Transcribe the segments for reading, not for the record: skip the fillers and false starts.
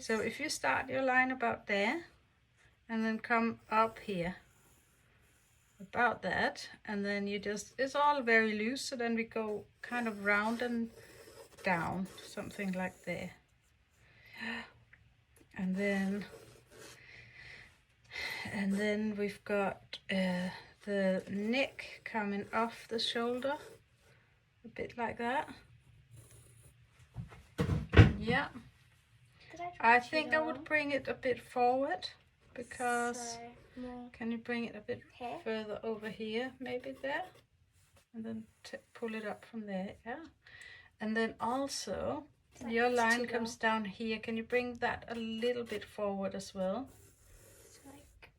So if you start your line about there and then come up here about that, and then you just, it's all very loose, so then we go kind of round and down, something like there. And then we've got the neck coming off the shoulder, a bit like that. Yeah. I think I would bring it a bit forward, because can you bring it a bit further over here, maybe there, and then pull it up from there. Yeah. And then also your line comes down here. Can you bring that a little bit forward as well?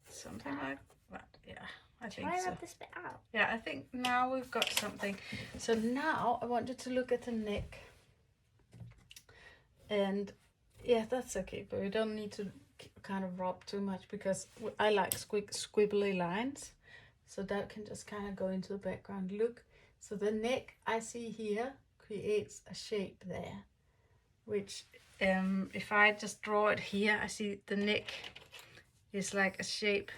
Something like that. Yeah, I think so. Rub this bit out. Yeah, I think now we've got something. So now I want you to look at the neck. And yeah, that's okay, but we don't need to kind of rub too much, because I like squibbly lines. So that can just kind of go into the background. Look, so the neck I see here creates a shape there, which if I just draw it here, I see the neck is like a shape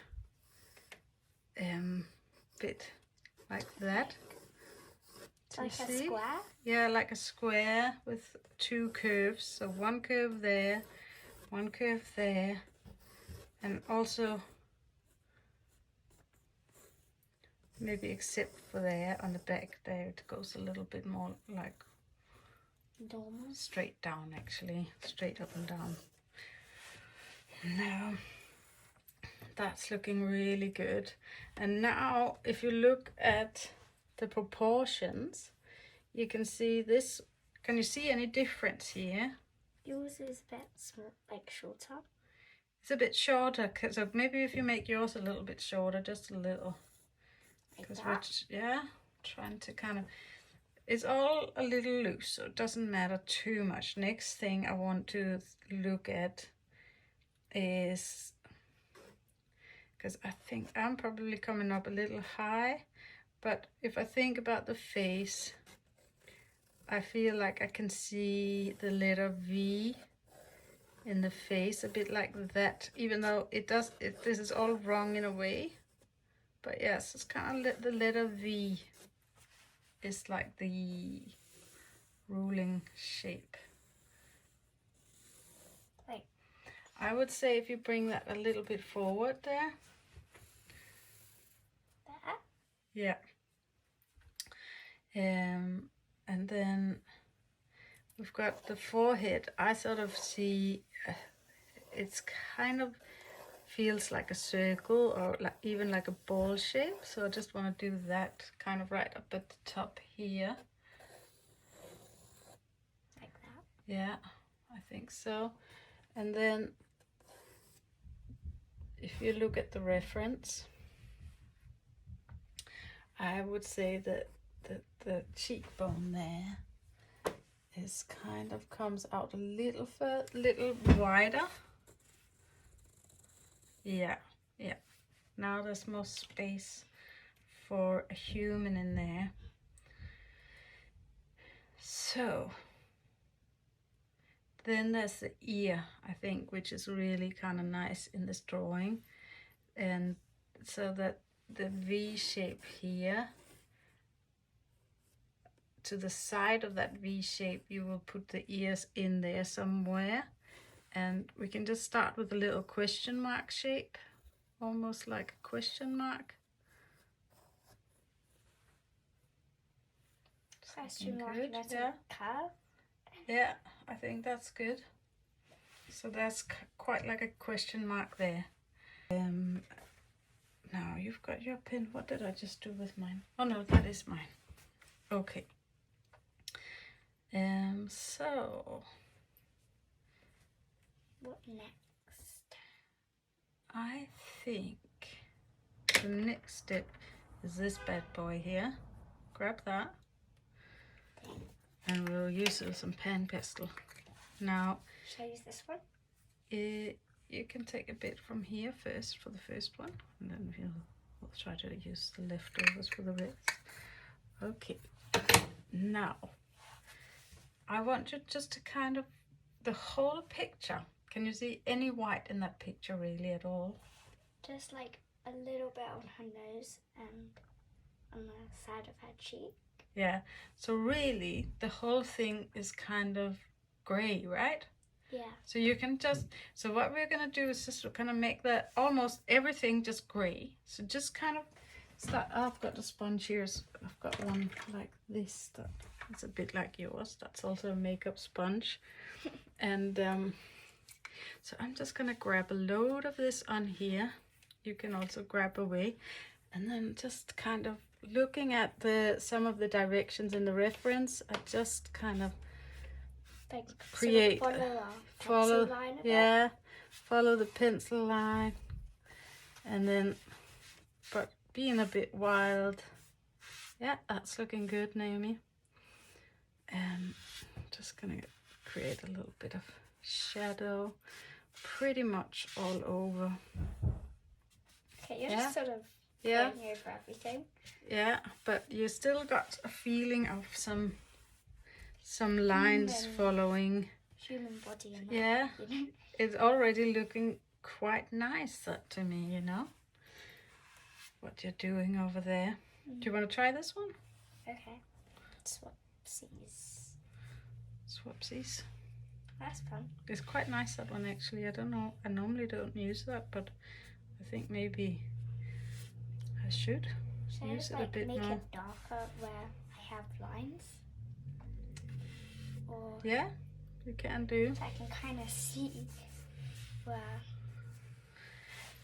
bit like that. Like a square? Yeah, like a square with two curves. So one curve there, one curve there, and also maybe except for there on the back there, it goes a little bit more like normal, straight down, actually, straight up and down. Now that's looking really good. And now if you look at the proportions, you can see this. Can you see any difference here? Yours is a bit small, like shorter. It's a bit shorter, so maybe if you make yours a little bit shorter, just a little. Because we're trying to kind of, it's all a little loose, so it doesn't matter too much. Next thing I want to look at is, because I think I'm probably coming up a little high, but if I think about the face, I feel like I can see the letter V in the face, a bit like that, even though this is all wrong in a way. But yes, it's kind of the letter V is like the ruling shape. Like, I would say if you bring that a little bit forward there. That? Yeah. And then we've got the forehead. I sort of see it's kind of feels like a circle, or like even like a ball shape. So I just want to do that kind of right up at the top here. Like that? Yeah, I think so. And then if you look at the reference, I would say that the cheekbone there is kind of comes out a little wider. Yeah. Now there's more space for a human in there. So then there's the ear, I think, which is really kind of nice in this drawing. And so that the V shape here, to the side of that V shape, you will put the ears in there somewhere. And we can just start with a little question mark shape, almost like a question mark. Question mark, yeah. Curve. Yeah, I think that's good. So that's quite like a question mark there. Now you've got your pin. What did I just do with mine? Oh no, that is mine. Okay. So what next? I think the next step is this bad boy here. Grab that. And we'll use it with some PanPastel. Now, should I use this one? You can take a bit from here first for the first one, and then we'll try to use the leftovers for the rest. Okay. Now, I want you just to kind of, the whole picture Can you see any white in that picture really at all? Just like a little bit on her nose and on the side of her cheek. Yeah, so really the whole thing is kind of grey, right? Yeah. So you can just, so what we're gonna do is just kind of make that almost everything just grey. So just kind of start, I've got a sponge here, so I've got one like this, that's a bit like yours. That's also a makeup sponge. And so I'm just gonna grab a load of this on here. You can also grab away. And then just kind of looking at some of the directions in the reference, I just kind of Like, create, sort of follow line of yeah, follow the pencil line, and then, but being a bit wild. Yeah, that's looking good, Naomi. And just gonna create a little bit of shadow, pretty much all over. Okay, you're just sort of going over everything. Yeah, but you still got a feeling of some lines following. Human body. And yeah, that, you know? It's already looking quite nice, that to me, you know, what you're doing over there. Do you want to try this one? Okay. Swapsies. Swapsies. That's fun. It's quite nice, that one, actually. I don't know, I normally don't use that, but I think maybe I should use it a bit more. Make it darker where I have lines? Or yeah, you can do. so I can kind of see where.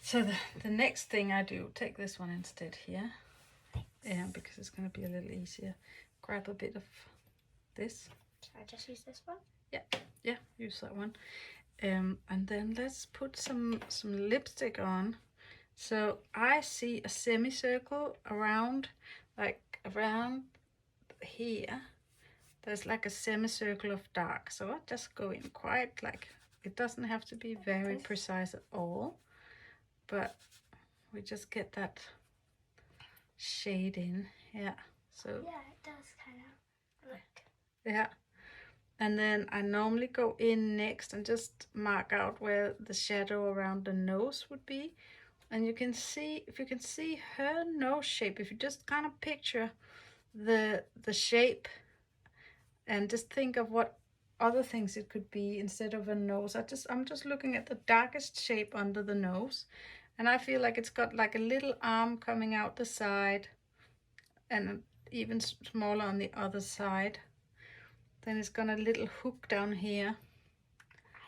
So the next thing I do, take this one instead here. Thanks. Yeah, because it's going to be a little easier. Grab a bit of this. Should I just use this one? Yeah, use that one. And then let's put some lipstick on. So I see a semicircle around, like around here. There's like a semicircle of dark. So I just go in quite like, it doesn't have to be very precise at all, but we just get that shade in. Yeah. So yeah, it does kind of look. yeah. And then I normally go in next and just mark out where the shadow around the nose would be. And you can see, if you can see her nose shape, if you just kind of picture the shape and just think of what other things it could be instead of a nose. I'm just looking at the darkest shape under the nose, and I feel like it's got like a little arm coming out the side and even smaller on the other side. Then it's got a little hook down here.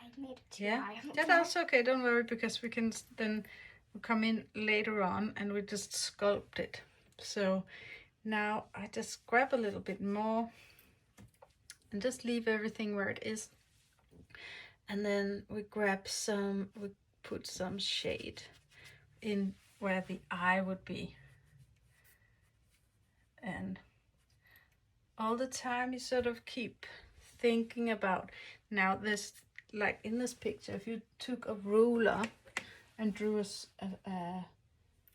I made it too high. Yeah, that's okay, don't worry, because we can then come in later on and we just sculpt it. So now I just grab a little bit more and just leave everything where it is. And then we grab we put some shade in where the eye would be. And all the time you sort of keep thinking about, now this, like in this picture, if you took a ruler and drew a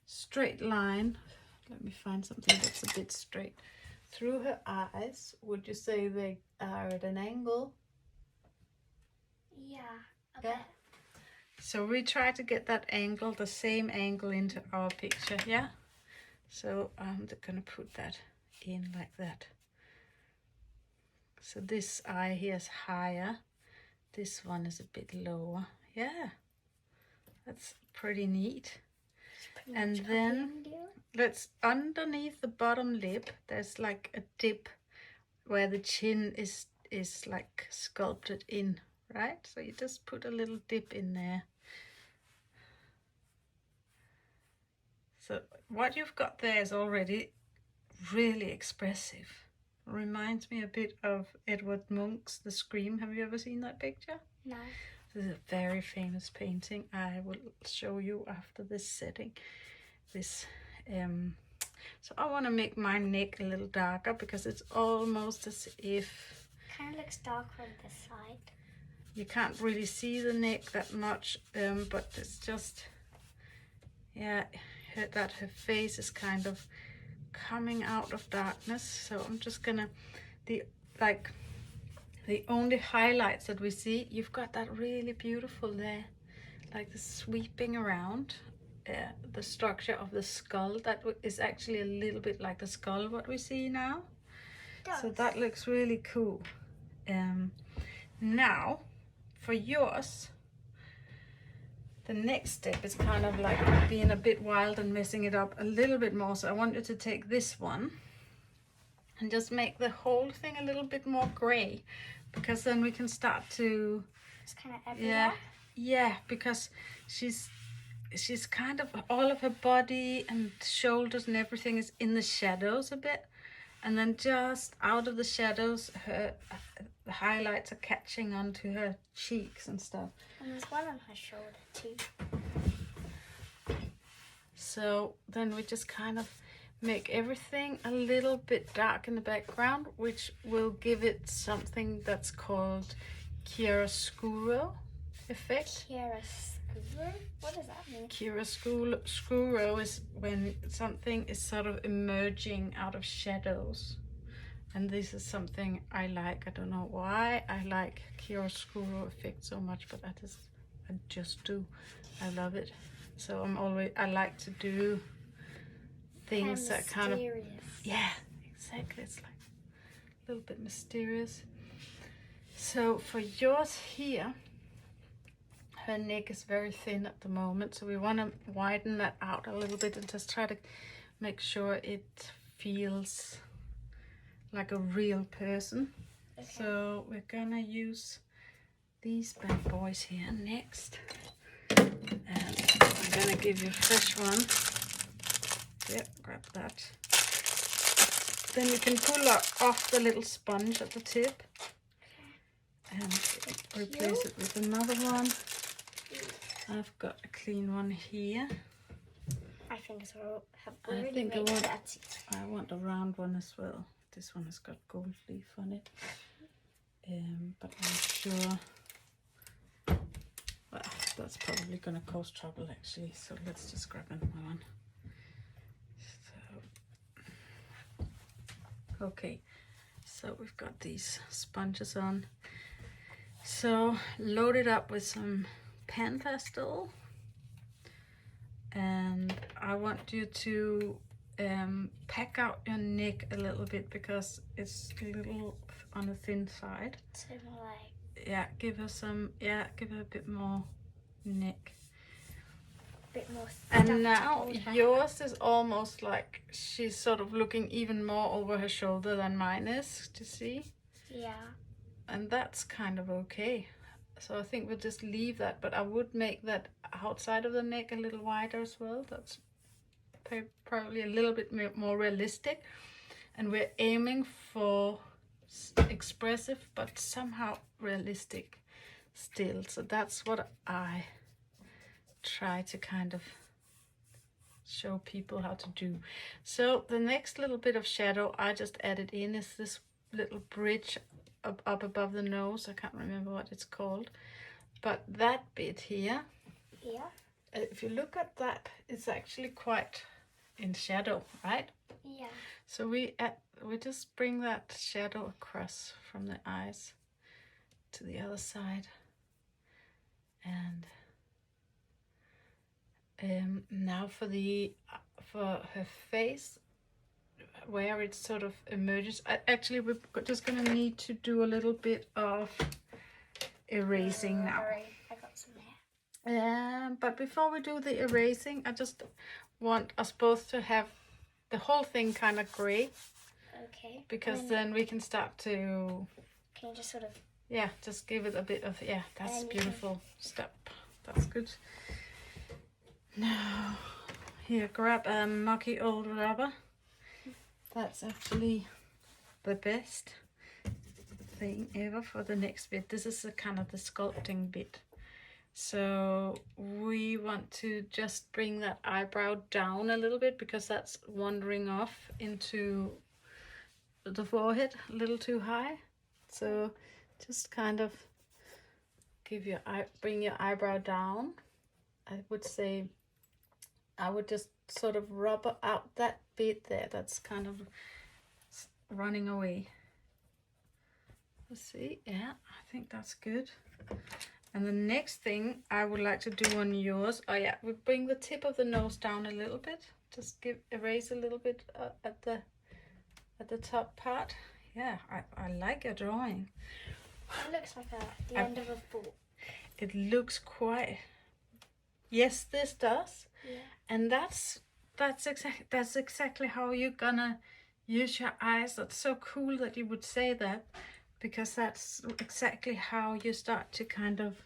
straight line, let me find something that's a bit straight, through her eyes, would you say they are at an angle? Yeah, a bit. So we try to get that angle, the same angle, into our picture, yeah? So I'm gonna put that in like that. So this eye here is higher, this one is a bit lower. Yeah, that's pretty neat. And then let's, underneath the bottom lip, there's like a dip where the chin is like sculpted in, right? So you just put a little dip in there. So what you've got there is already really expressive. Reminds me a bit of Edward Munch's The Scream. Have you ever seen that picture? No. This is a very famous painting. I will show you after this setting. This so I want to make my neck a little darker because it's almost as if kind of looks darker on this side. You can't really see the neck that much, but it's just, yeah, that her face is kind of coming out of darkness. So I'm just gonna, the only highlights that we see, you've got that really beautiful there, like the sweeping around the structure of the skull. That is actually a little bit like the skull what we see now. So that looks really cool. Now for yours, the next step is kind of like being a bit wild and messing it up a little bit more. So I want you to take this one and just make the whole thing a little bit more gray, because then we can start to, it's kind of everywhere. Yeah, because she's kind of, all of her body and shoulders and everything is in the shadows a bit, and then just out of the shadows the highlights are catching onto her cheeks and stuff. And there's one on her shoulder too. So then we just kind of make everything a little bit dark in the background, which will give it something that's called chiaroscuro effect. Chiaroscuro? What does that mean? Chiaroscuro is when something is sort of emerging out of shadows. And this is something I like. I don't know why I like chiaroscuro effect so much, but I just do. I love it. So I like to do things that kind of, yeah, exactly. It's like a little bit mysterious. So for yours here, her neck is very thin at the moment, so we want to widen that out a little bit and just try to make sure it feels like a real person. Okay. So we're gonna use these bad boys here next, and I'm gonna give you a fresh one. Yep, grab that. Then you can pull off the little sponge at the tip and replace it with another one. I've got a clean one here. I think I want a round one as well. This one has got gold leaf on it, but I'm sure, well, that's probably gonna cause trouble actually, so let's just grab another one. So, okay, so we've got these sponges on, so load it up with some PanPastel, and I want you to pack out your neck a little bit because it's a little on the thin side. So like, yeah, give her a bit more neck. A bit more. And now yours is almost like she's sort of looking even more over her shoulder than mine is. Do you see? Yeah. And that's kind of okay. So I think we'll just leave that, but I would make that outside of the neck a little wider as well. That's probably a little bit more realistic, and we're aiming for expressive but somehow realistic still. So that's what I try to kind of show people how to do. So the next little bit of shadow I just added in is this little bridge up above the nose. I can't remember what it's called, but that bit here, yeah, if you look at that, it's actually quite in shadow, right? Yeah. So we just bring that shadow across from the eyes to the other side, and now for her face, where it sort of emerges. Actually, we're just gonna need to do a little bit of erasing now. I got some here. But before we do the erasing, I just want us both to have the whole thing kind of grey. Okay. Because then we can start to... Can you just sort of... Yeah, just give it a bit of... Yeah, that's beautiful. Step. That's good. Now, here, grab a mucky old rubber. That's actually the best thing ever for the next bit. This is the kind of the sculpting bit. So we want to just bring that eyebrow down a little bit because that's wandering off into the forehead a little too high. So just kind of bring your eyebrow down. I would say I would just sort of rub out that bit there that's kind of running away. Let's see. Yeah, I think that's good. And the next thing I would like to do on yours, oh yeah, we bring the tip of the nose down a little bit. Just erase a little bit at the top part. Yeah, I like your drawing. It looks like the end of a book. It looks quite. Yes, this does. Yeah. And that's exactly how you're gonna use your eyes. That's so cool that you would say that, because that's exactly how you start to kind of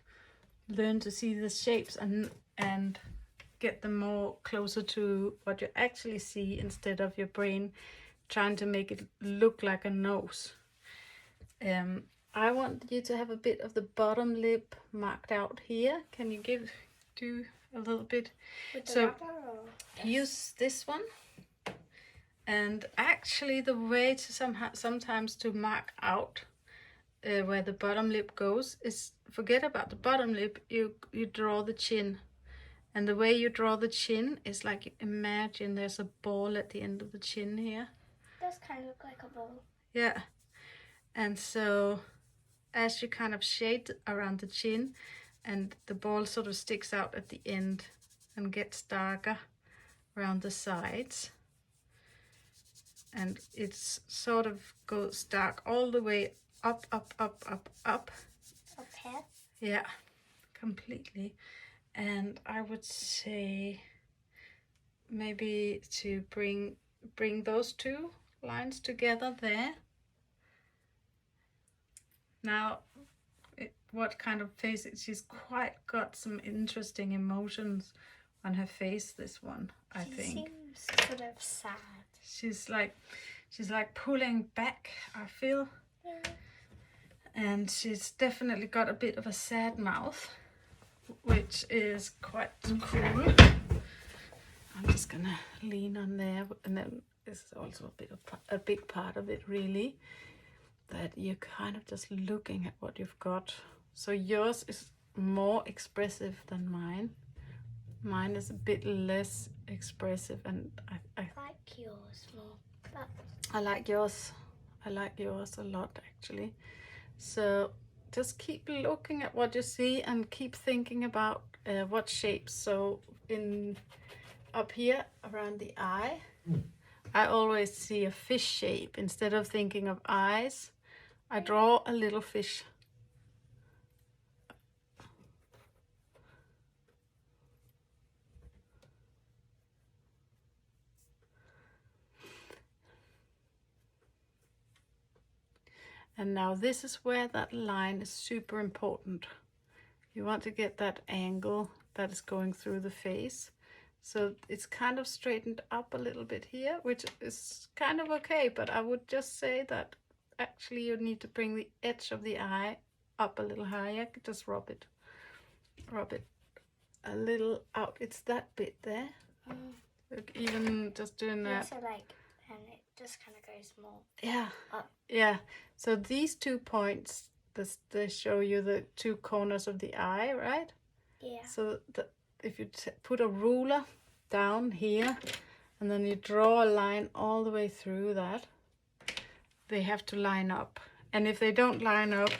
learn to see the shapes and get them more closer to what you actually see, instead of your brain trying to make it look like a nose. I want you to have a bit of the bottom lip marked out here. Can you do a little bit? With the So rubber or use this one. And actually the way to sometimes to mark out where the bottom lip goes is, forget about the bottom lip, you draw the chin. And the way you draw the chin is like, imagine there's a ball at the end of the chin here. Does kind of look like a ball. Yeah. And so as you kind of shade around the chin, and the ball sort of sticks out at the end and gets darker around the sides. And it's sort of goes dark all the way up. Up here? Yeah, completely. And I would say maybe to bring those two lines together there. Now, what kind of face? She's quite got some interesting emotions on her face, this one, I think. She seems sort of sad. She's like pulling back, I feel. Yeah. And she's definitely got a bit of a sad mouth, which is quite cool. I'm just gonna lean on there, and then this is also a big part of it, really, that you're kind of just looking at what you've got. So yours is more expressive than mine. Mine is a bit less expressive, and I like yours more. But I like yours. I like yours a lot, actually. So just keep looking at what you see and keep thinking about what shapes. So up here around the eye, I always see a fish shape. Instead of thinking of eyes, I draw a little fish. And now this is where that line is super important. You want to get that angle that is going through the face. So it's kind of straightened up a little bit here, which is kind of okay, but I would just say that actually you need to bring the edge of the eye up a little higher. Just rub it a little out. It's that bit there. Look, even just doing that. also and it just kind of goes more. Yeah. Up. Yeah. So these 2 points, they show you the 2 corners of the eye, right? Yeah. So if you put a ruler down here, and then you draw a line all the way through that, they have to line up. And if they don't line up,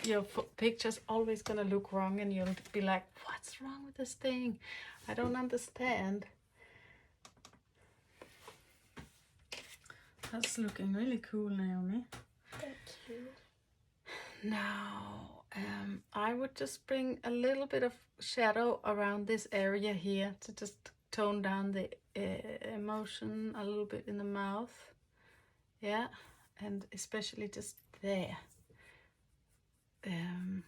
your picture's always gonna look wrong, and you'll be like, what's wrong with this thing? I don't understand. That's looking really cool, Naomi. Thank you. Now, I would just bring a little bit of shadow around this area here to just tone down the emotion a little bit in the mouth. Yeah, and especially just there. And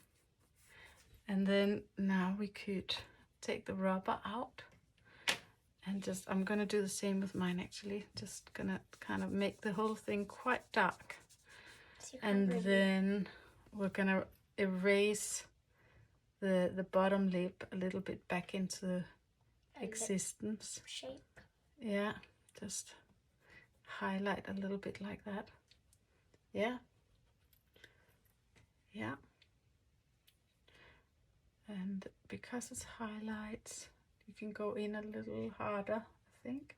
then now we could take the rubber out. And I'm gonna do the same with mine, actually. Just gonna kind of make the whole thing quite dark. And then we're gonna erase the bottom lip a little bit back into existence. Shape. Yeah, just highlight a little bit like that. Yeah. Yeah. And because it's highlights, you can go in a little harder, I think.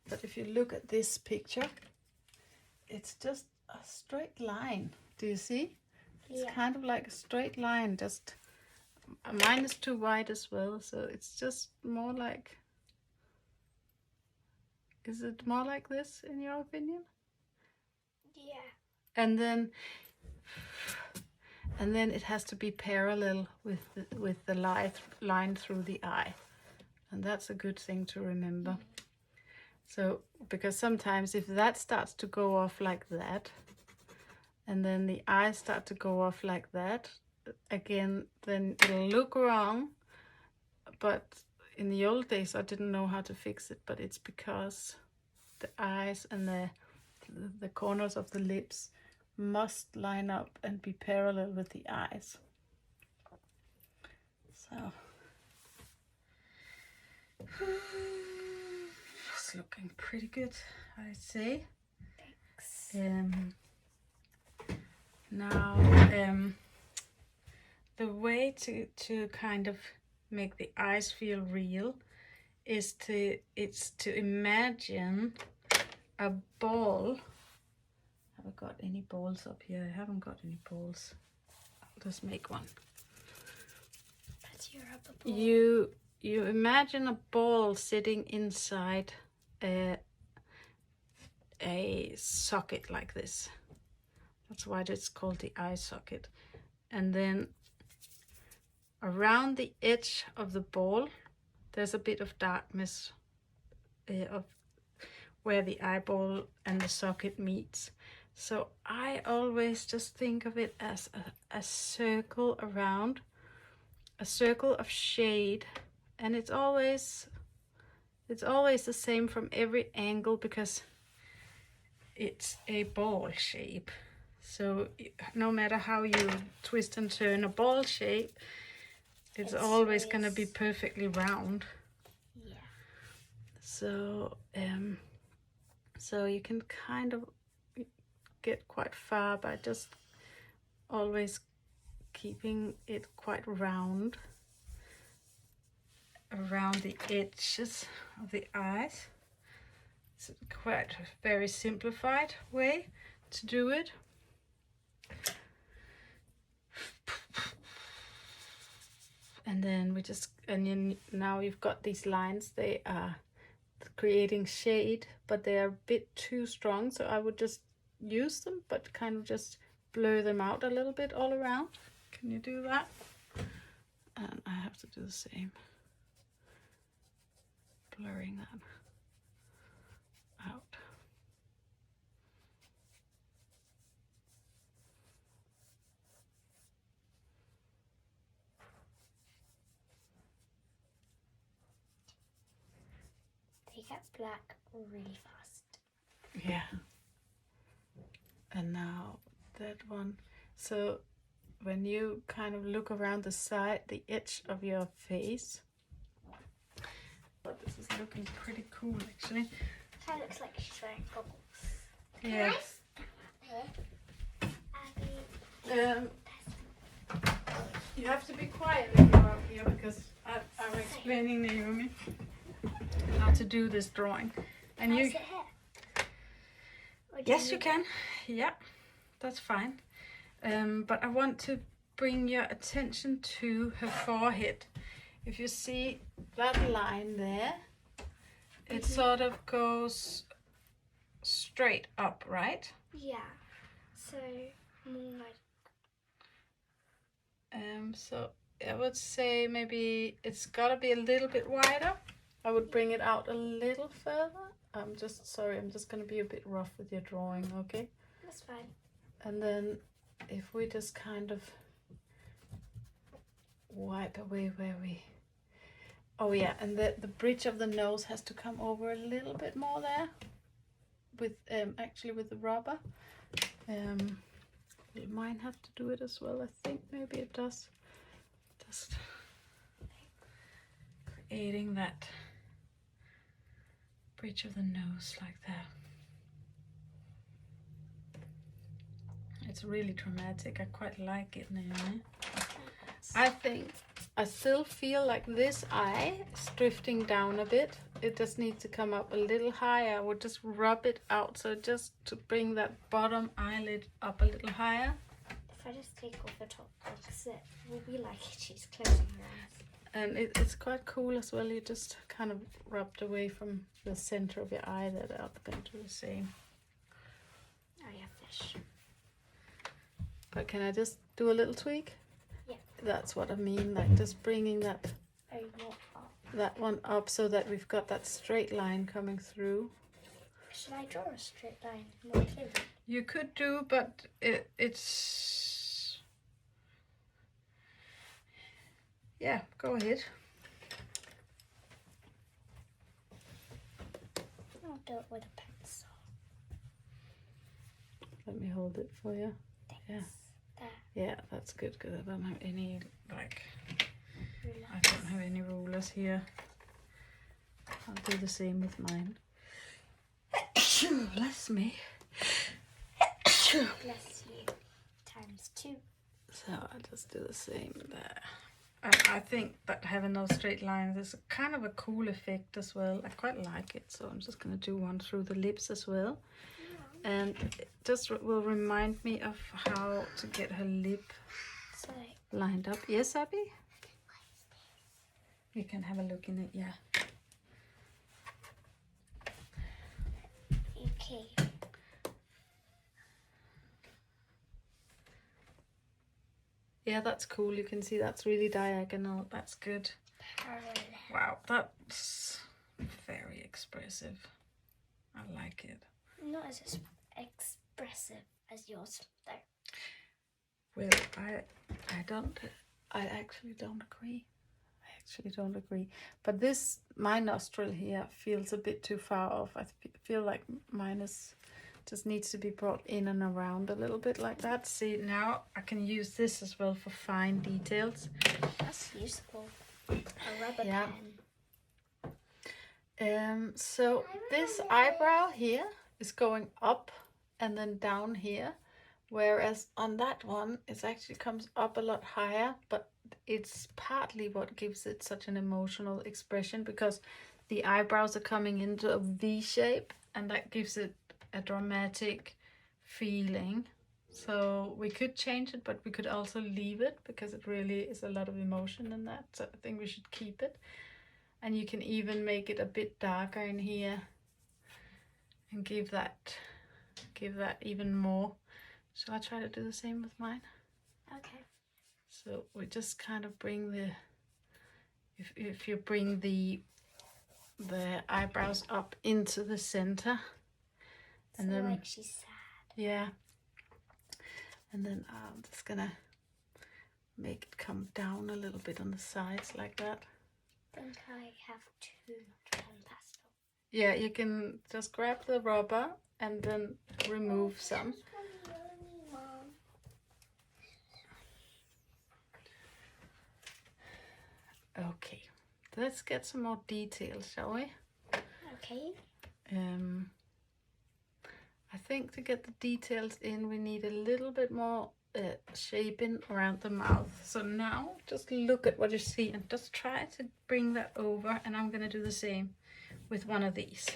But if you look at this picture, it's just a straight line. Do you see? It's kind of like a straight line, just mine is too wide as well, so it's just more like, is it more like this in your opinion? Yeah. And then it has to be parallel with the line through the eye, and that's a good thing to remember. So because sometimes if that starts to go off like that, and then the eyes start to go off like that again, then it'll look wrong. But in the old days I didn't know how to fix it, but it's because the eyes and the corners of the lips must line up and be parallel with the eyes. So it's looking pretty good, I'd say. Thanks. Now the way to kind of make the eyes feel real is to imagine a ball. Have I got any balls up here? I haven't got any balls. I'll just make one. That's your rubber ball. You imagine a ball sitting inside a socket like this. That's why it's called the eye socket. And then around the edge of the ball there's a bit of darkness of where the eyeball and the socket meets. So I always just think of it as a circle around, a circle of shade, and it's always the same from every angle because it's a ball shape. So no matter how you twist and turn a ball shape, it's always going to be perfectly round. Yeah. So so you can kind of get quite far by just always keeping it quite round around the edges of the eyes. It's quite a very simplified way to do it. And then now you've got these lines. They are creating shade, but they are a bit too strong, so I would just use them but kind of just blur them out a little bit all around. Can you do that? And I have to do the same, blurring that out. They get black really fast. Yeah. And now that one. So when you kind of look around the side, the edge of your face. But this is looking pretty cool actually. That looks like she's wearing goggles. Yeah. Abby. You have to be quiet if you're up here because I'm explaining Naomi how to do this drawing. And Can I you sit here? Yes, you can. Yeah, that's fine. But I want to bring your attention to her forehead. If you see that line there, it sort of goes straight up, right? Yeah. So more like. So I would say maybe it's gotta be a little bit wider. I would bring it out a little further. I'm just gonna be a bit rough with your drawing, okay? That's fine. And then if we just kind of wipe away where we... Oh yeah, and the bridge of the nose has to come over a little bit more there. With actually with the rubber. Will mine have to do it as well? I think maybe it does. Just creating that bridge of the nose like that. It's really dramatic. I quite like it, Naomi. I still feel like this eye is drifting down a bit. It just needs to come up a little higher. I would just rub it out, so just to bring that bottom eyelid up a little higher. if I just take off the top, because it will be like she's closing her eyes. And it's quite cool as well. You just kind of rubbed away from the center of your eye that I'm going to do the same. Oh yeah, fish. But can I just do a little tweak? Yeah. That's what I mean, like just bringing that one up so that we've got that straight line coming through. Should I draw a straight line more clearly? You could do, but it's... Yeah, go ahead. I'll do it with a pencil. Let me hold it for you. Thanks. Yeah. There. Yeah, that's good because I don't have any, like, Relax. I don't have any rulers here. I'll do the same with mine. Bless me. Bless you. Times 2. So I'll just do the same there. I think that having those straight lines is kind of a cool effect as well. I quite like it, so I'm just going to do one through the lips as well. And it just will remind me of how to get her lip lined up. Yes, Abby? You can have a look in it, yeah. Okay. Yeah, that's cool. You can see that's really diagonal. That's good. Parallel. Wow, that's very expressive. I like it. Not as expressive as yours, though. Well, I actually don't agree. But my nostril here feels a bit too far off. I feel like mine just needs to be brought in and around a little bit like that. See, now I can use this as well for fine details. That's useful. A rubber pen. So this eyebrow here is going up and then down here, whereas on that one it actually comes up a lot higher, but it's partly what gives it such an emotional expression because the eyebrows are coming into a V shape and that gives it a dramatic feeling. So we could change it, but we could also leave it because it really is a lot of emotion in that. So I think we should keep it. And you can even make it a bit darker in here and give that even more. Shall I try to do the same with mine? Okay. So we just kind of bring the, if you bring the eyebrows up into the center, and so then like she's sad. Yeah, and then I'm just gonna make it come down a little bit on the sides like that. I think I have too much PanPastel. Yeah, you can just grab the rubber and then remove some. Okay, let's get some more details, shall we? Okay. I think to get the details in, we need a little bit more shaping around the mouth. So now just look at what you see and just try to bring that over, and I'm going to do the same with one of these.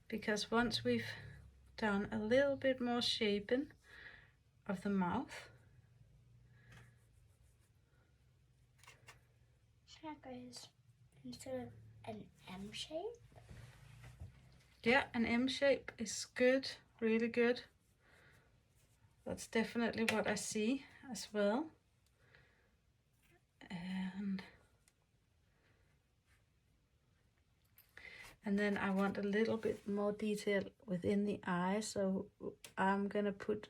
Because once we've done a little bit more shaping of the mouth, that goes into an M shape. Yeah, an M shape is good, really good. That's definitely what I see as well. And then I want a little bit more detail within the eye, so I'm gonna put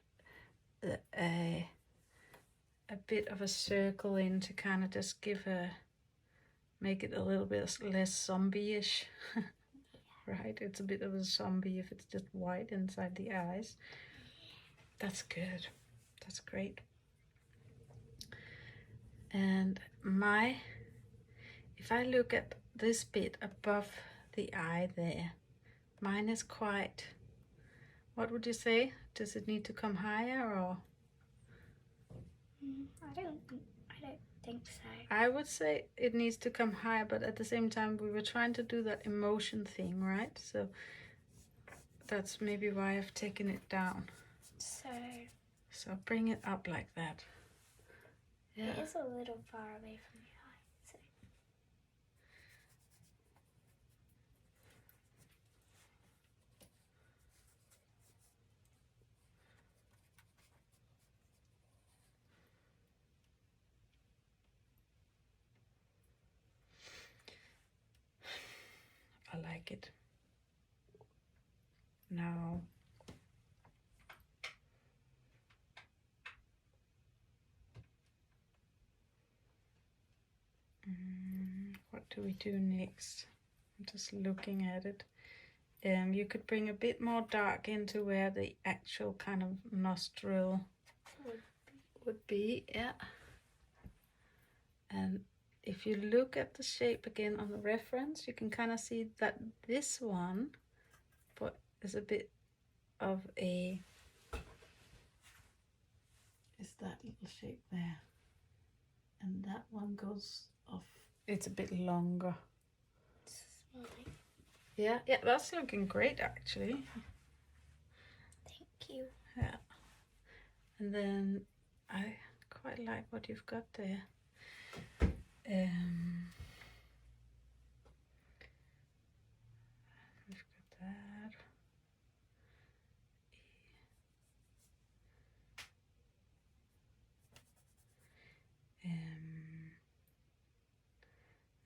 a bit of a circle in to kind of just make it a little bit less zombie-ish. Right, it's a bit of a zombie if it's just white inside the eyes. That's good, that's great. And if I look at this bit above the eye there, mine is quite, what would you say? Does it need to come higher or? I don't think so. I would say it needs to come higher, but at the same time we were trying to do that emotion thing, right? So that's maybe why I've taken it down. So bring it up like that. Yeah. It is a little far away from your eye. So. I like it. Now what do we do next? I'm just looking at it. You could bring a bit more dark into where the actual kind of nostril would be, yeah. And if you look at the shape again on the reference, you can kind of see that this one is a bit of a, is that little shape there, and that one goes off, it's a bit longer. Yeah, that's looking great actually. Thank you. Yeah, and then I quite like what you've got there. We've got that.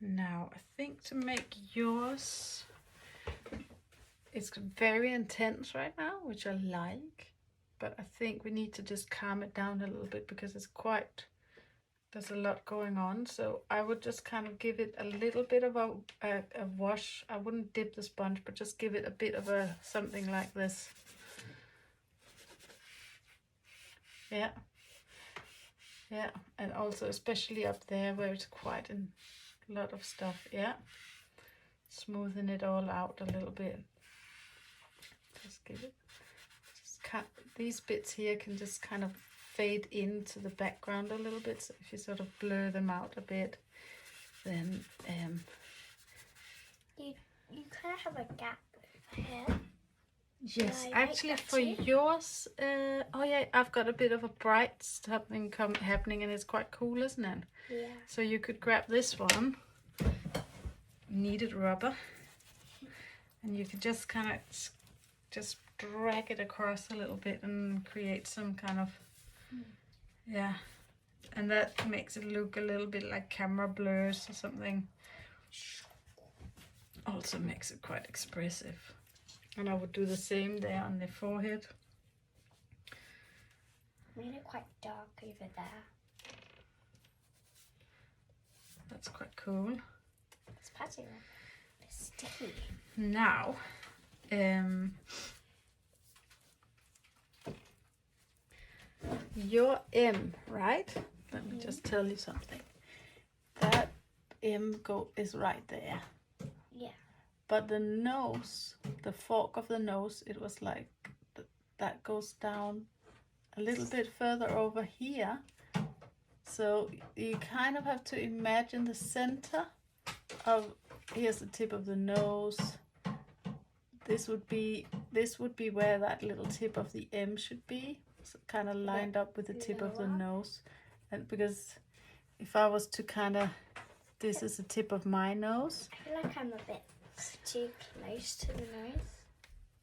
Now I think to make yours, it's very intense right now, which I like, but I think we need to just calm it down a little bit because it's quite, there's a lot going on. So I would just kind of give it a little bit of a wash. I wouldn't dip the sponge, but just give it a bit of a something like this. Yeah, and also especially up there where it's quite a lot of stuff. Yeah, smoothing it all out a little bit. Just give it, just cut these bits here, can just kind of fade into the background a little bit. So if you sort of blur them out a bit, then you kind of have a gap over here. yes, Yeah, actually like for too. yours, oh yeah, I've got a bit of a bright something happening, and it's quite cool, isn't it? Yeah. So you could grab this one, kneaded rubber, and you could just kind of just drag it across a little bit and create some kind of, yeah, and that makes it look a little bit like camera blurs or something. Also makes it quite expressive. And I would do the same there on the forehead. Made it quite dark over there. That's quite cool. It's patchy, it's sticky. Now, your M, right? Let me just tell you something. That M is right there. Yeah. But the nose, the fork of the nose, it was like that goes down a little bit further over here. So you kind of have to imagine the center of, here's the tip of the nose. This would be where that little tip of the M should be. So kind of lined up with the tip of the nose. And because if I was to kind of, this is the tip of my nose. I feel like I'm a bit too close to the nose.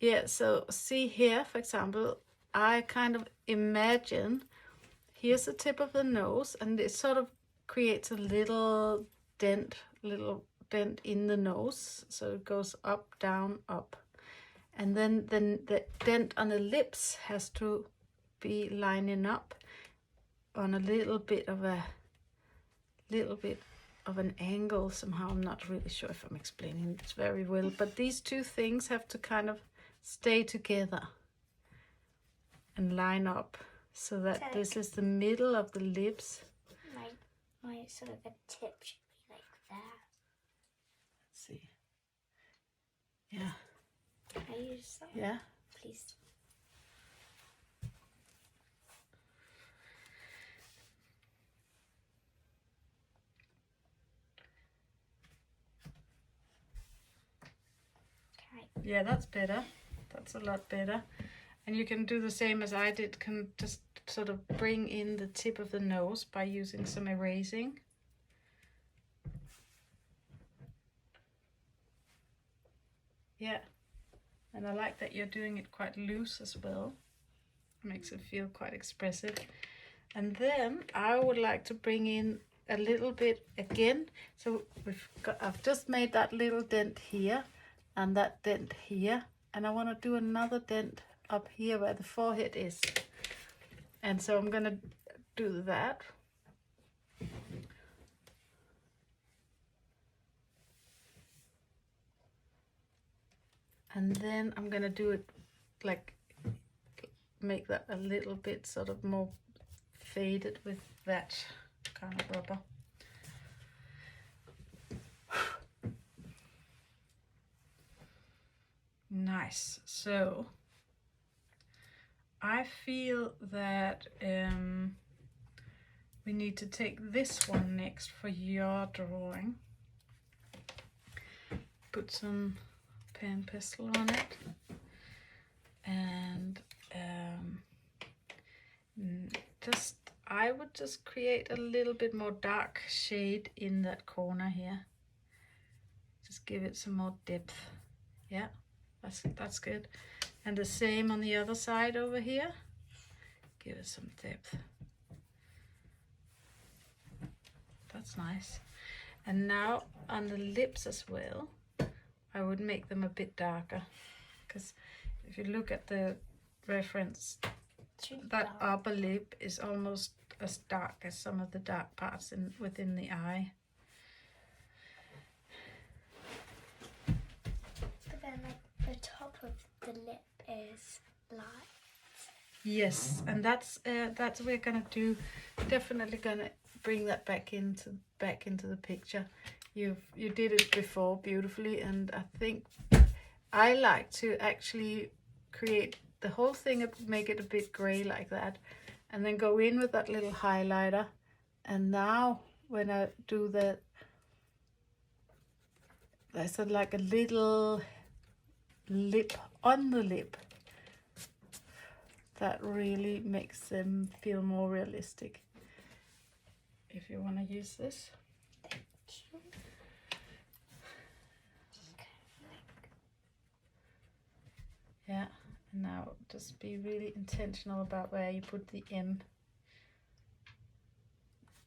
Yeah, so see here, for example, I kind of imagine, here's the tip of the nose, and it sort of creates a little dent in the nose. So it goes up, down, up. And then the dent on the lips has to be lining up on a little bit of an angle somehow. I'm not really sure if I'm explaining this very well, but these two things have to kind of stay together and line up so that this is the middle of the lips. My sort of a tip should be like that. Let's see. Yeah. Can I use that? Yeah. Please. Yeah, that's better. That's a lot better. And you can do the same as I did. Can just sort of bring in the tip of the nose by using some erasing. Yeah, and I like that you're doing it quite loose as well. It makes it feel quite expressive. And then I would like to bring in a little bit again. So I've just made that little dent here and that dent here, and I want to do another dent up here where the forehead is. And so I'm gonna do that. And then I'm gonna do it like, make that a little bit sort of more faded with that kind of rubber. Nice. So I feel that we need to take this one next for your drawing. Put some PanPastel on it, and I would just create a little bit more dark shade in that corner here. Just give it some more depth. Yeah, that's good. And the same on the other side over here. Give it some depth. That's nice. And now on the lips as well, I would make them a bit darker, because if you look at the reference, that upper lip is almost as dark as some of the dark parts within the eye. But then like the top of the lip is light. Yes, and that's we're gonna do. Definitely gonna bring that back into the picture. You did it before beautifully, and I think I like to actually create the whole thing and make it a bit gray like that, and then go in with that little highlighter. And now when I do there's like a little lip on the lip that really makes them feel more realistic. If you want to use this. Yeah, and now just be really intentional about where you put the M,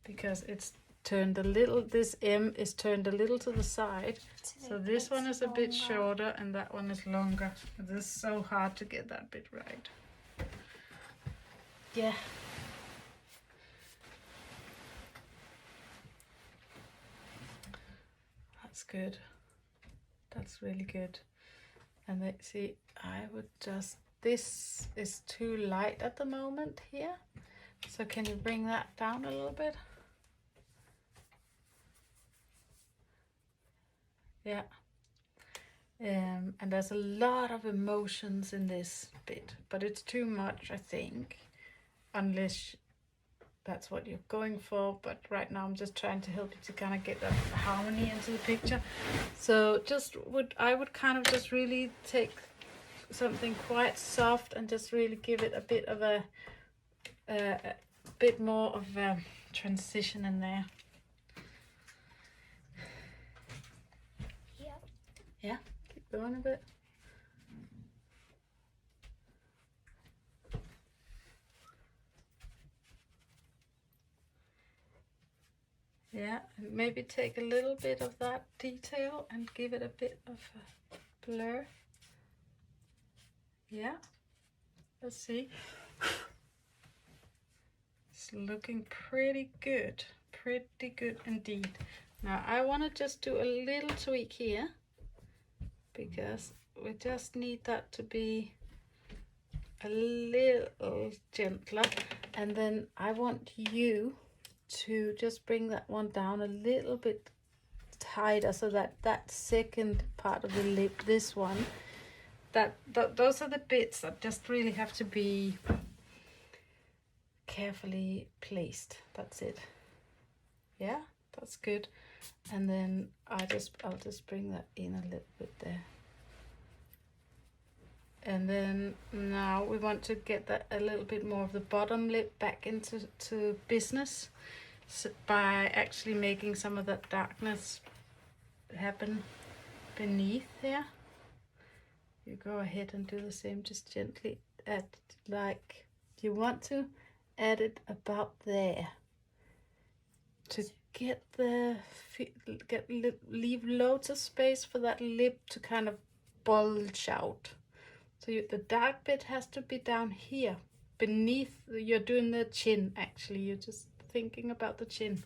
because it's turned a little, this M is turned a little to the side, so this one is a bit shorter and that one is longer. This is so hard to get that bit right. Yeah. That's good. That's really good. And let's see, I would just, this is too light at the moment here. So can you bring that down a little bit? Yeah. And there's a lot of emotions in this bit, but it's too much, I think, unless that's what you're going for. But right now I'm just trying to help you to kind of get that harmony into the picture. So I would kind of just really take something quite soft and just really give it a bit of a bit more of a transition in there. Yeah. Yeah, keep going a bit. Yeah, and maybe take a little bit of that detail and give it a bit of a blur. Yeah, let's see. It's looking pretty good indeed. Now I want to just do a little tweak here, because we just need that to be a little gentler, and then I want you to just bring that one down a little bit tighter, so that that second part of the lip, this one, those are the bits that just really have to be carefully placed. That's it. Yeah, that's good. And then I'll just bring that in a little bit there. And then now we want to get that a little bit more of the bottom lip back into business, so by actually making some of that darkness happen beneath here. You go ahead and do the same, just gently add, like you want to add it about there to get leave loads of space for that lip to kind of bulge out. So the dark bit has to be down here beneath. You're doing the chin, actually. You're just thinking about the chin.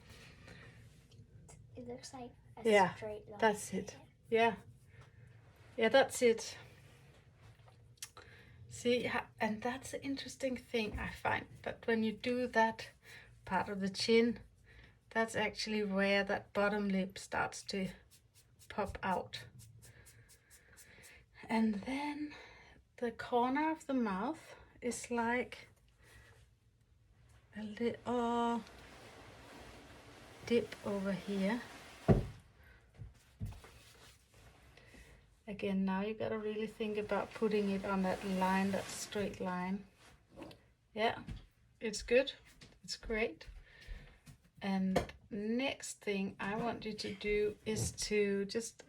It looks like a straight line. That's it. Yeah, that's it. See, and that's the interesting thing I find, that when you do that part of the chin, that's actually where that bottom lip starts to pop out. And then the corner of the mouth is like a little dip over here. Again, now you gotta really think about putting it on that line, that straight line. Yeah, it's good, it's great. And next thing I want you to do is to just,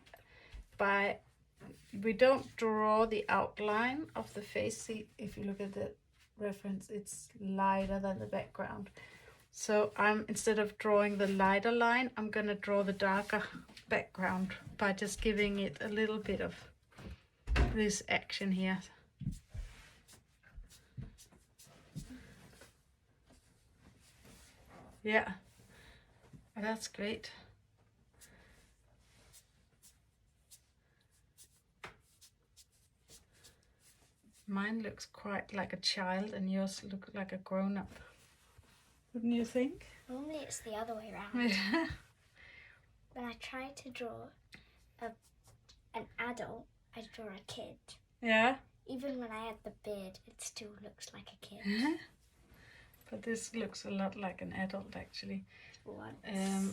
we don't draw the outline of the face. See, if you look at the reference, it's lighter than the background. So instead of drawing the lighter line, I'm gonna draw the darker background by just giving it a little bit of this action here. Yeah, that's great. Mine looks quite like a child and yours look like a grown-up. Wouldn't you think? Normally it's the other way around. Yeah. When I try to draw an adult, I draw a kid. Yeah. Even when I add the beard, it still looks like a kid. But this looks a lot like an adult, actually. Once.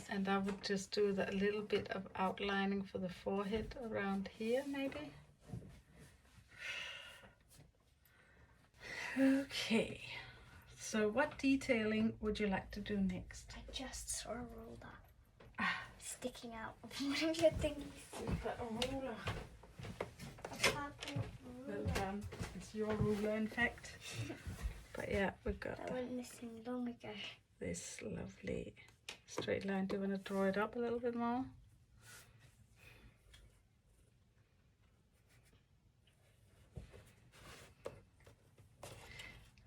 And I would just do a little bit of outlining for the forehead around here, maybe. Okay. So what detailing would you like to do next? I just saw a ruler sticking out of one of your thingies. We've got a ruler. A purple ruler. Well done. It's your ruler, in fact. But yeah, we've got That went missing long ago. this lovely straight line. Do you want to draw it up a little bit more?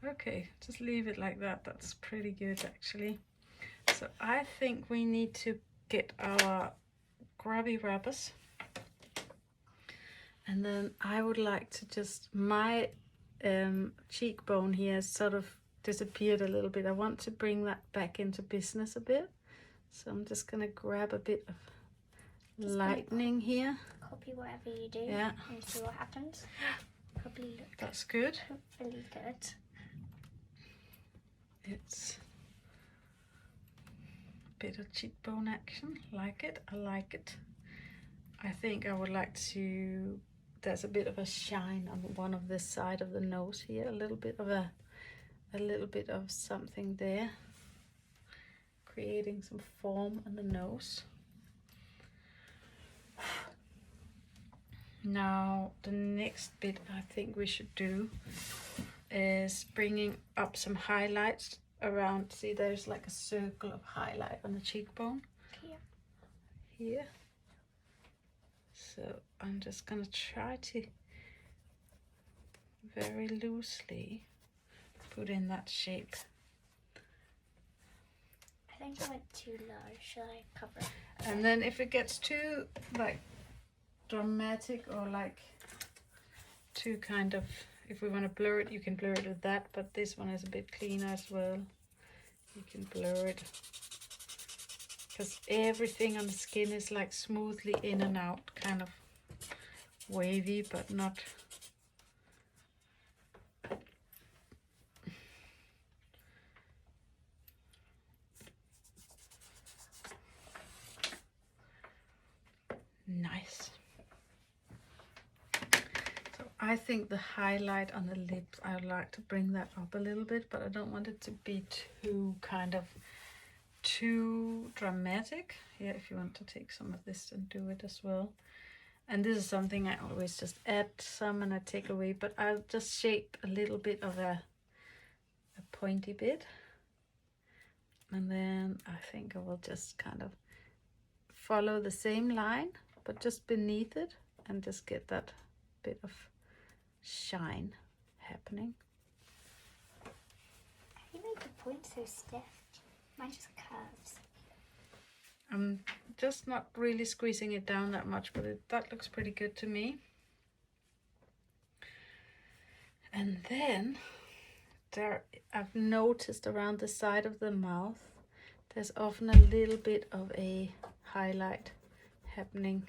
Okay, just leave it like that. That's pretty good, actually. So I think we need to get our grubby rubbers. And then I would like to just, my cheekbone here sort of disappeared a little bit. I want to bring that back into business a bit. So I'm just going to grab a bit of lightening here. Copy whatever you do Yeah. and see what happens. Probably look That's good. really good. It's a bit of cheekbone action. Like it. I like it. I think I would like to, there's a bit of a shine on one of this side of the nose here. A little bit of something there. Creating some form on the nose. Now the next bit I think we should do is bringing up some highlights around. See, there's like a circle of highlight on the cheekbone. Here. So I'm just gonna try to very loosely put in that shape. I think I went too low. Should I cover it? And then if it gets too like dramatic or like too kind of, if we want to blur it, you can blur it with that, but this one is a bit cleaner as well. You can blur it because everything on the skin is like smoothly in and out, kind of wavy, but not nice. So I think the highlight on the lips, I would like to bring that up a little bit, but I don't want it to be too too dramatic. Yeah, if you want to take some of this and do it as well. And this is something I always just add some and I take away, but I'll just shape a little bit of a pointy bit. And then I think I will just kind of follow the same line, but just beneath it, and just get that bit of shine happening. How do you make the point so stiff? Mine just curves. I'm just not really squeezing it down that much, but that looks pretty good to me. And then I've noticed around the side of the mouth, there's often a little bit of a highlight happening.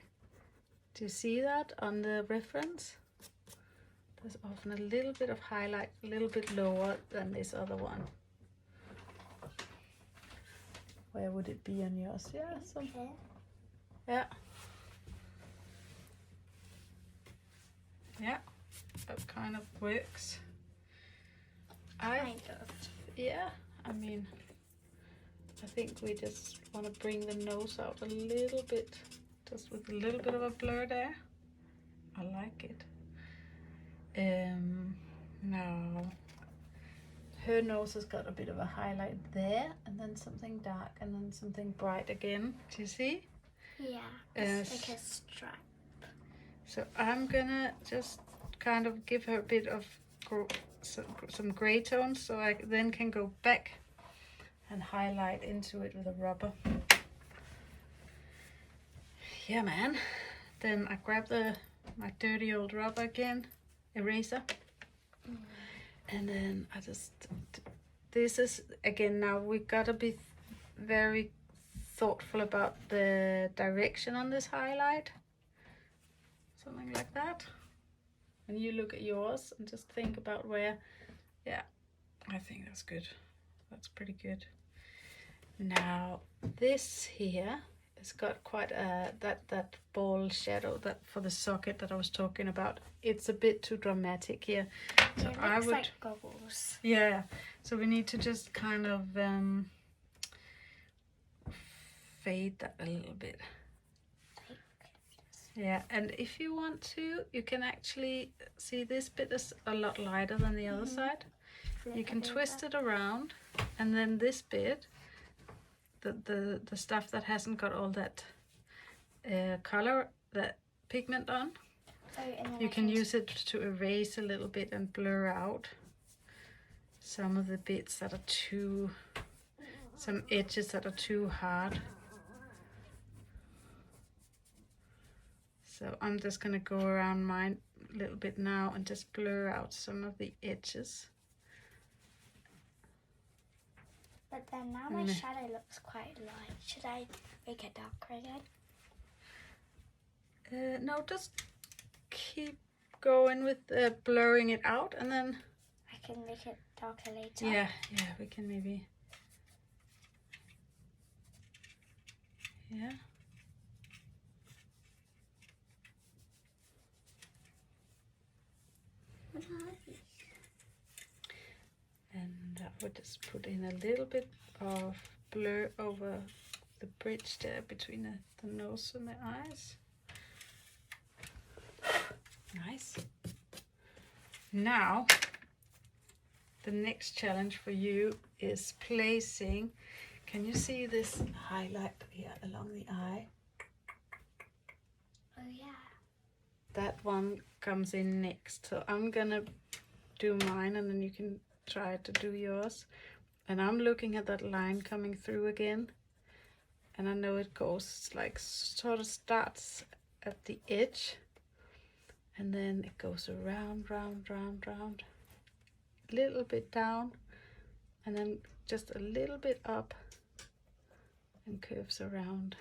Do you see that on the reference? There's often a little bit of highlight, a little bit lower than this other one. Where would it be on yours? Yeah, Okay. Yeah. Yeah, that kind of works. Kind of. Yeah, I mean, I think we just want to bring the nose out a little bit, just with a little bit of a blur there. I like it. Now, her nose has got a bit of a highlight there, and then something dark, and then something bright again. Do you see? Yeah, it's like a stripe. So I'm gonna just kind of give her a bit of some gray tones, so I then can go back and highlight into it with a rubber. Yeah, man. Then I grab my dirty old rubber again, eraser, and then I just, this is again, now we've got to be very thoughtful about the direction on this highlight. Something like that. When you look at yours and just think about where, yeah, I think that's good. That's pretty good. Now this here has got quite a that ball shadow that for the socket that I was talking about. It's a bit too dramatic here. So it I looks would, like goggles. yeah. So we need to just kind of fade that a little bit. Yeah, and if you want to, you can actually see this bit is a lot lighter than the other side. You can twist it around, and then this bit, the stuff that hasn't got all that color, that pigment on, you can use it to erase a little bit and blur out some of the bits that are too, some edges that are too hard. So I'm just going to go around mine a little bit now and just blur out some of the edges. But then now my shadow looks quite light. Should I make it darker again? No, just keep going with blurring it out, and then I can make it darker later. Yeah, we can maybe. Yeah. And I would just put in a little bit of blur over the bridge there between the nose and the eyes. Nice. Now, the next challenge for you is placing, can you see this highlight here along the eye? Oh yeah. That one comes in next. So I'm gonna do mine, and then you can try to do yours. And I'm looking at that line coming through again, and I know it goes like, sort of starts at the edge, and then it goes around, round, a little bit down, and then just a little bit up and curves around.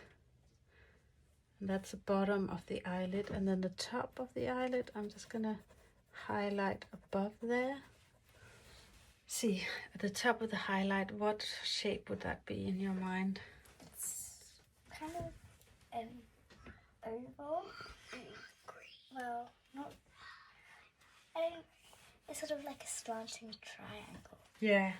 And that's the bottom of the eyelid, and then the top of the eyelid, I'm just gonna highlight above there. See, at the top of the highlight, what shape would that be in your mind? It's kind of an oval. Well, not It's sort of like a slanting triangle. Yeah.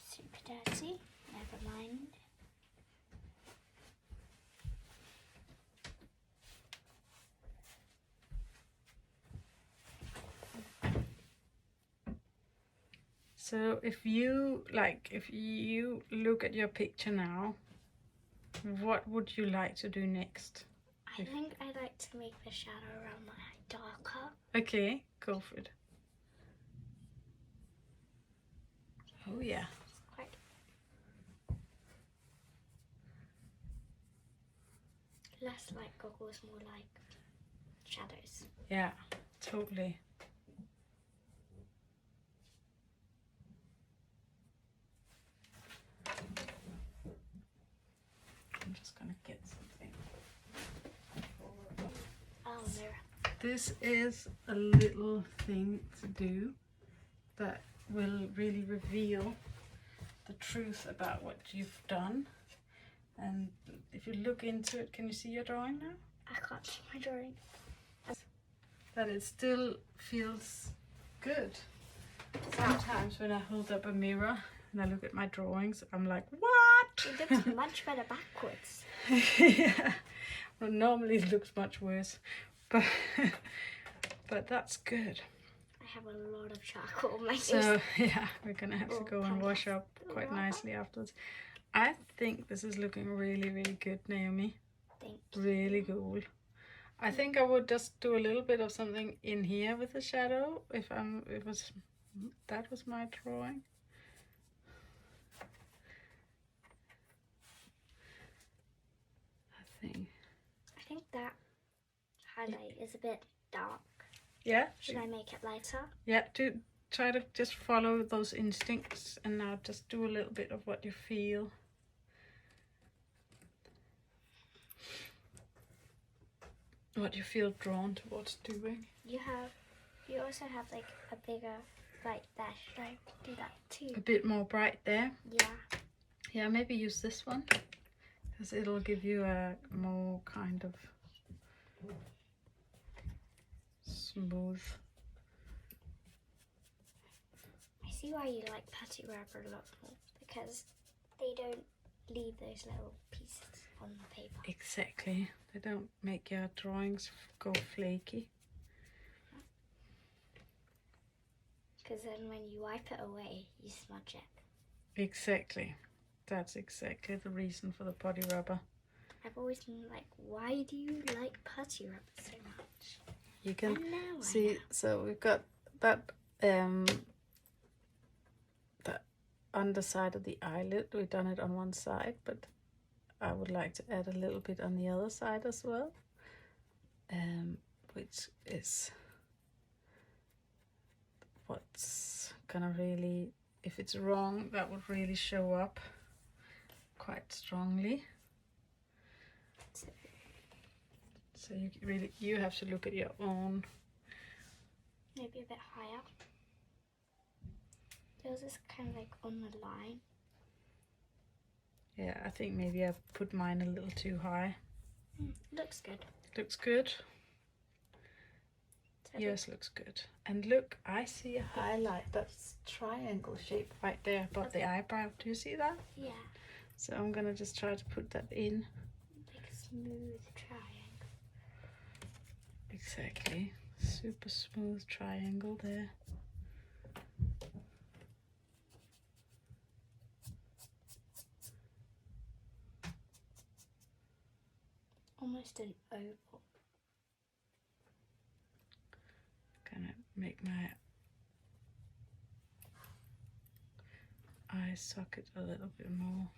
Super dirty. Never mind. So if you look at your picture now, what would you like to do next? I think I'd like to make the shadow around my eye darker. Okay, go for it. Oh yeah. It's quite less like goggles, more like shadows. Yeah, totally. I'm just gonna get something. Oh, mirror. This is a little thing to do that will really reveal the truth about what you've done. And if you look into it, can you see your drawing now? I can't see my drawing. That it still feels good. Sometimes when I hold up a mirror and I look at my drawings, I'm like, what? It looks much better backwards. Yeah. Well, normally it looks much worse, but that's good. I have a lot of charcoal on my face. So yeah, we're gonna have to Oh, go and wash up PanPastels. quite nicely afterwards. I think this is looking really, really good, Naomi. Thank you. Really cool. I think I would just do a little bit of something in here with the shadow if that was my drawing. I think that highlight is a bit dark. Yeah. Should I make it lighter? Yeah, try to just follow those instincts and now just do a little bit of what you feel. What you feel drawn towards doing. You also have like a bigger light there. Should I do that too? A bit more bright there. Yeah. Yeah, maybe use this one because it'll give you a more kind of smooth. I see why you like putty rubber a lot more, because they don't leave those little pieces on the paper. Exactly. They don't make your drawings go flaky. Because then when you wipe it away, you smudge it. Exactly. That's exactly the reason for the putty rubber. I've always been like, why do you like putty rubber so much? You can And now I see, know. so we've got that the underside of the eyelid. We've done it on one side, but I would like to add a little bit on the other side as well, which is what's gonna really, if it's wrong, that would really show up quite strongly. So you have to look at your own. Maybe a bit higher. Yours is kind of like on the line. Yeah, I think maybe I put mine a little too high. Looks good. Looks good. So Yours looks good. And look, I see a highlight, that's triangle shape right there above the eyebrow. Do you see that? yeah, So I'm gonna just try to put that in. like a smooth triangle. Exactly. Super smooth triangle there. Almost an oval. Gonna make my eye socket a little bit more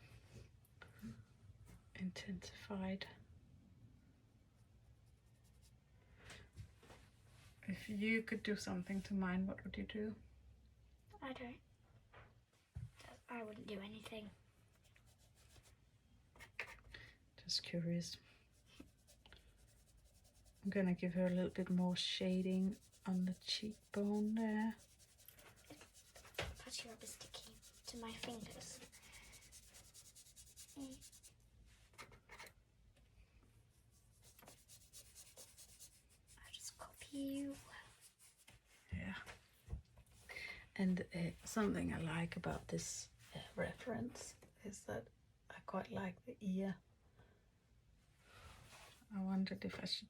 intensified. If you could do something to mine, what would you do? I wouldn't do anything. Just curious. I'm gonna give her a little bit more shading on the cheekbone there. Putty rubber sticky to to my fingers. I'll just copy you. Yeah. And something I like about this reference is that I quite like the ear. I wondered if I should...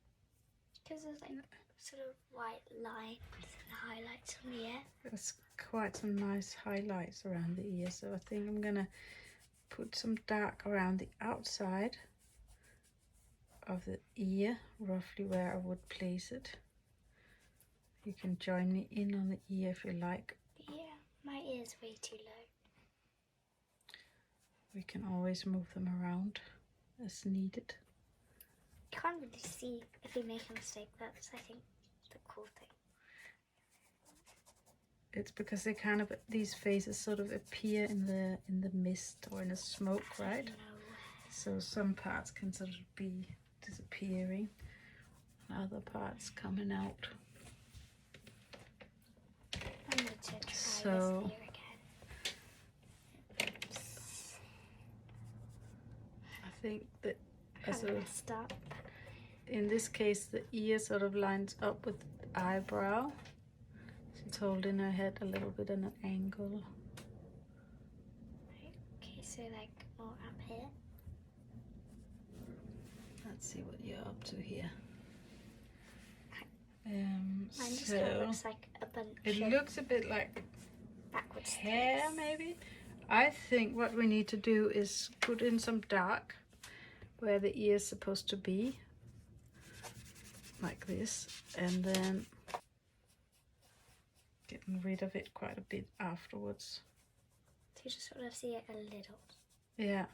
Because there's like sort of white lines and highlights on the ear. There's quite some nice highlights around the ear, so I think I'm gonna put some dark around the outside of the ear, roughly where I would place it. You can join me in on the ear if you like. Yeah, my ear's way too low. We can always move them around as needed. You can't really see if you make a mistake. That's, I think, the cool thing. It's because they kind of, these faces sort of appear in the mist or in the smoke, right? So some parts can sort of be disappearing and other parts coming out. I'm going to try this ear again. Oops. I think that Messed up. in this case the ear sort of lines up with the eyebrow. She's holding her head a little bit at an angle. Okay, so like more up here. Let's see what you're up to here. Mine just so kind of looks like a bunch it of looks a bit like backwards hair, things. maybe. I think what we need to do is put in some dark where the ear is supposed to be, like this, and then getting rid of it quite a bit afterwards. So you just sort of see it a little. Yeah.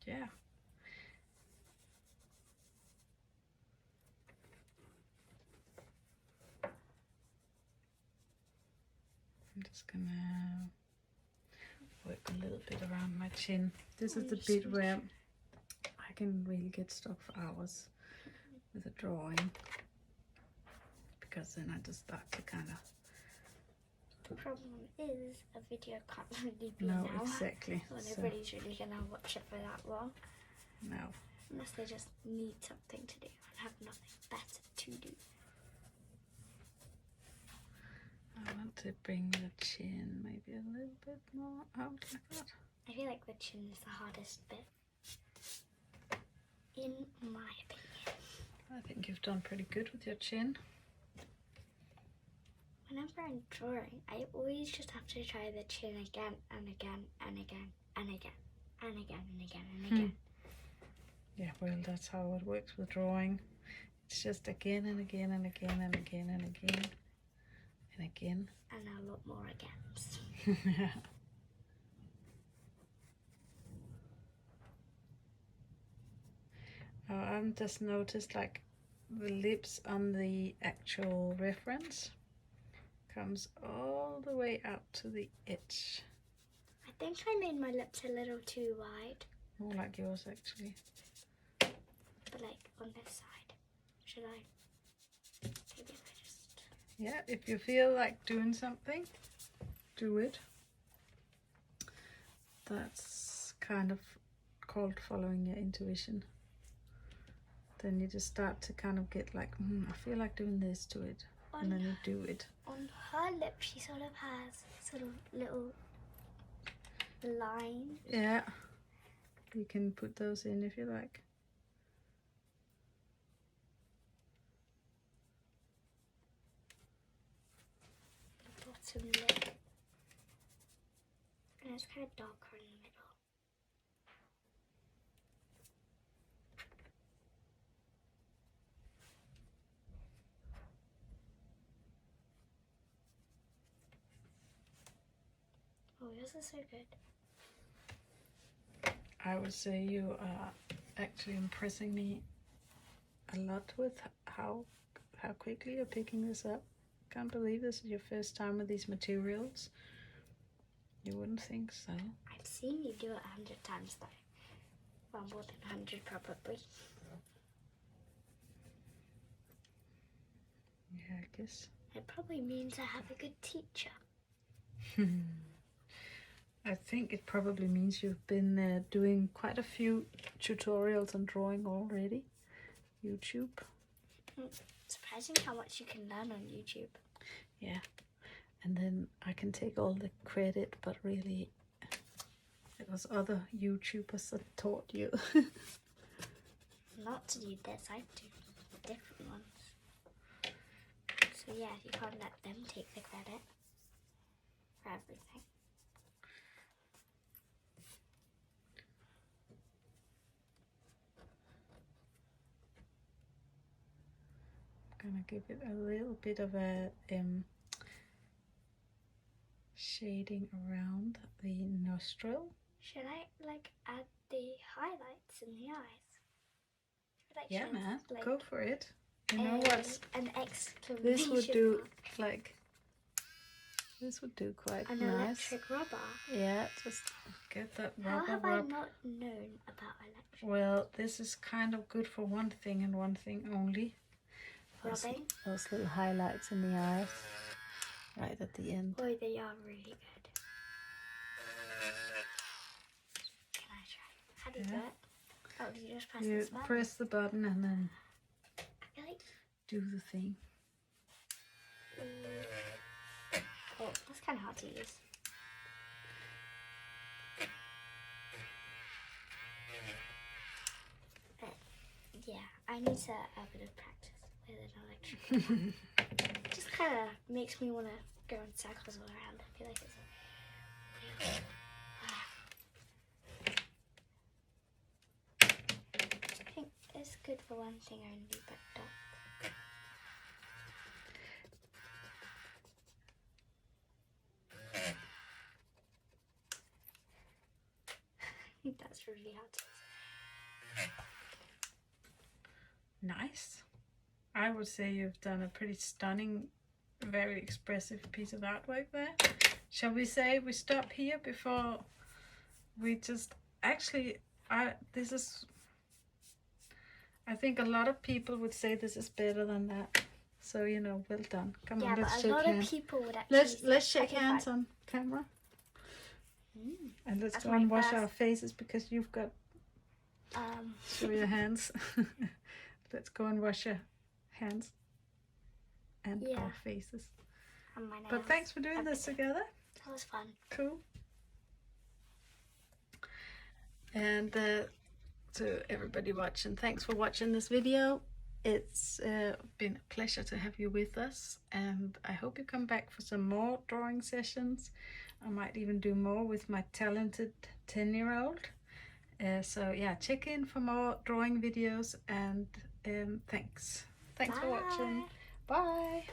Yeah. I'm just gonna work a little bit around my chin. This is the bit where I can really get stuck for hours with a drawing, because then I just start to kind of... The problem is a video can't really be No, now. exactly. So So, nobody's really gonna watch it for that long. no. Unless they just need something to do and have nothing better to do. I want to bring the chin maybe a little bit more out like that. I feel like the chin is the hardest bit. In my opinion. I think you've done pretty good with your chin. Whenever I'm drawing, I always just have to try the chin again and again and again and again and again and again and again. Yeah, well, that's how it works with drawing. It's just again and again and again and again and again and again. And a lot more agains. I've just noticed like the lips on the actual reference comes all the way out to the edge. I think I made my lips a little too wide. More like yours actually. But like on this side. Should I? Maybe if I just... Yeah, if you feel like doing something, do it. That's kind of called following your intuition. Then you just start to kind of get like, I feel like doing this to it. And then you do it. On her lip, she sort of has sort of little lines. Yeah, you can put those in if you like. Bottom lip. And it's kind of darker in the middle. Oh, yours is so good. I would say you are actually impressing me a lot with how quickly you're picking this up. Can't believe this is your first time with these materials. You wouldn't think so. I've seen you do it 100 times though. Well, more than 100 probably. Yeah, I guess. It probably means I have a good teacher. I think it probably means you've been doing quite a few tutorials on drawing already. YouTube. Surprising how much you can learn on YouTube. Yeah. And then I can take all the credit, but really it was other YouTubers that taught you. Not to do this, I do different ones. So yeah, you can't let them take the credit for everything. I'm gonna give it a little bit of a shading around the nostril. Should I like add the highlights in the eyes? Yeah, man, like, go for it. You know what? An exclamation This would do mark. like. This would do quite An nice. electric rubber. Yeah, just get that How rubber have rub. I not known about electric? Well, this is kind of good for one thing and one thing only. Rubbing? Those little highlights in the eyes, right at the end. Boy, they are really good. Can I try? How do you do it? Oh, do you just press this button? Press the button and then Really? do the thing. Oh, that's kind of hard to use. Yeah, I need a bit of practice with an electric. It just kind of makes me want to go in circles all around. I feel like it's I think it's good for one thing only, but don't. That's really hard to use. Nice. I would say you've done a pretty stunning, very expressive piece of artwork there. Shall we say we stop here before we just actually I think a lot of people would say this is better than that. So well done. Come on, let's shake hands. A lot of people would actually Let's shake hands on camera. And let's go and wash our faces because you've got show your hands. Let's go and wash your hands and our faces. And my nails. But thanks for doing this together. That was fun. Cool. And to everybody watching, thanks for watching this video. It's been a pleasure to have you with us, and I hope you come back for some more drawing sessions. I might even do more with my talented 10-year-old. So yeah, check in for more drawing videos, and thanks for watching. Bye.